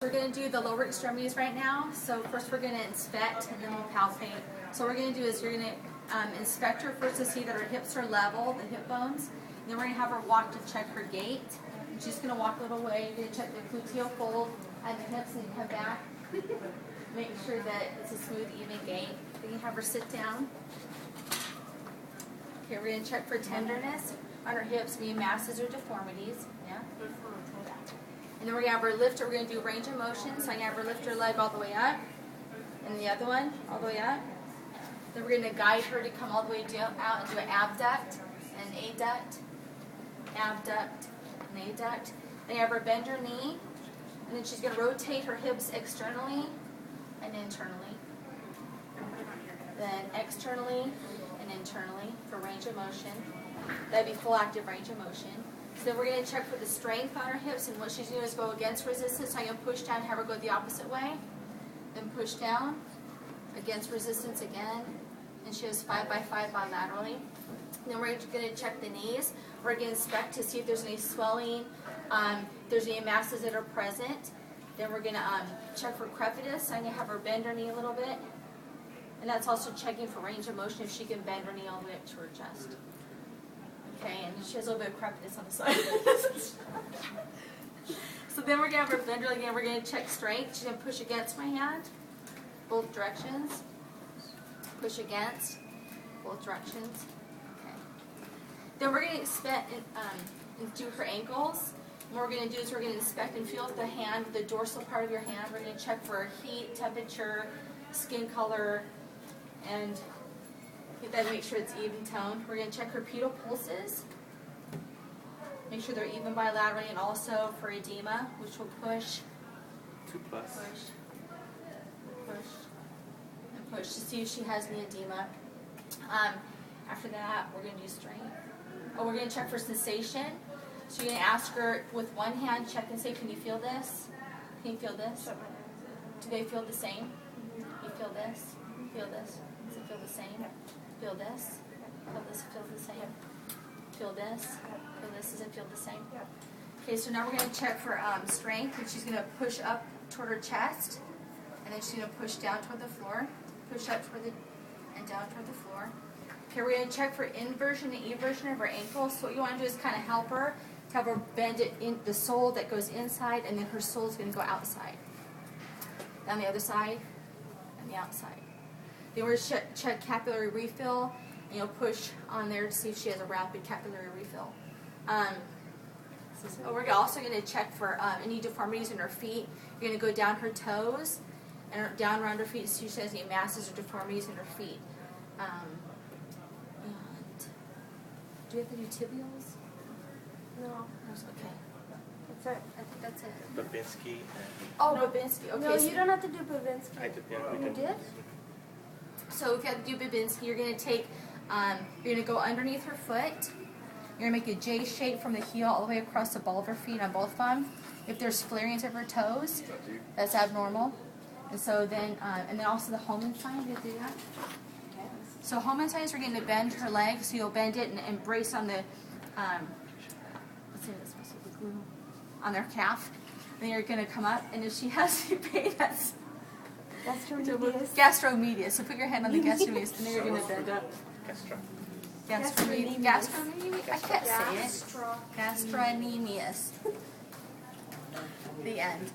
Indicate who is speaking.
Speaker 1: We're going to do the lower extremities right now. So first we're going to inspect and then we'll palpate. So what we're going to do is you're going to inspect her first to see that her hips are level, the hip bones. And then we're going to have her walk to check her gait. And she's going to walk a little way. You're going to check the gluteal fold at the hips and come back. Make sure that it's a smooth, even gait. Then you have her sit down. Okay, we're going to check for tenderness on her hips, any masses or deformities. Yeah. And then we're going to have her lift her. We're going to do range of motion. So I'm going to have her lift her leg all the way up. And the other one, all the way up. Then we're going to guide her to come all the way down, out and do an abduct and adduct. Abduct and adduct. Then you have her bend her knee. And then she's going to rotate her hips externally and internally. Then externally and internally for range of motion. That'd be full active range of motion. So then we're going to check for the strength on her hips, and what she's doing is go against resistance. So I'm going to push down, have her go the opposite way. Then push down, against resistance again. And she has 5x5 bilaterally. Then we're going to check the knees. We're going to inspect to see if there's any swelling, if there's any masses that are present. Then we're going to check for crepitus. So I'm going to have her bend her knee a little bit. And that's also checking for range of motion if she can bend her knee all the way up to her chest. Okay, and she has a little bit of crepitus on the side. So then we're going to have her bend her again. We're going to check strength. She's going to push against my hand, both directions. Push against, both directions. Okay. Then we're going to inspect and do her ankles. And what we're going to do is we're going to inspect and feel the hand, the dorsal part of your hand. We're going to check for heat, temperature, skin color, and then make sure it's even tone. We're going to check her pedal pulses. Make sure they're even bilaterally, and also for edema, which will push,
Speaker 2: 2+.
Speaker 1: push, and push to see if she has any edema. After that, we're going to do strength. Oh, we're going to check for sensation. So you're going to ask her with one hand, check and say, can you feel this? Can you feel this? Do they feel the same? You feel this? Feel this? Does it feel the same? Feel this? Feel this? Feel the same? Feel this? Feel this? Does it feel the same? Okay, so now we're going to check for strength, and she's going to push up toward her chest, and then she's going to push down toward the floor, push up toward the, and down toward the floor. Okay, we're going to check for inversion and eversion of her ankle. So what you want to do is kind of help her to have her bend it in the sole that goes inside, and then her sole is going to go outside. Down the other side, and the outside. Then we're going to check capillary refill, and you'll push on there to see if she has a rapid capillary refill. We're also going to check for any deformities in her feet. You're going to go down her toes and down around her feet to see if she has any masses or deformities in her feet. And do we have to do tibials?
Speaker 3: No.
Speaker 1: Okay.
Speaker 3: That's it.
Speaker 1: I think that's it.
Speaker 2: Babinski.
Speaker 1: Oh, Babinski. Okay.
Speaker 3: No, you don't have to do Babinski.
Speaker 2: I did, yeah.
Speaker 3: You did?
Speaker 1: So if you have to do Babinski, you're going to take, you're going to go underneath her foot. You're going to make a J shape from the heel all the way across the ball of her feet on both of them. If there's flarings of her toes, that's abnormal. And so then, and then also the Holman sign, you do that? Okay. So Holman sign is we're going to bend her leg, so you'll bend it and brace on the, let's say this was the glue, on their calf. And then you're going to come up, and if she has any pain, that's gastromedius. So put your hand on the gastromedius, and then you're going to bend up. Gastromedius. I can't say it. Gastromedius. The end.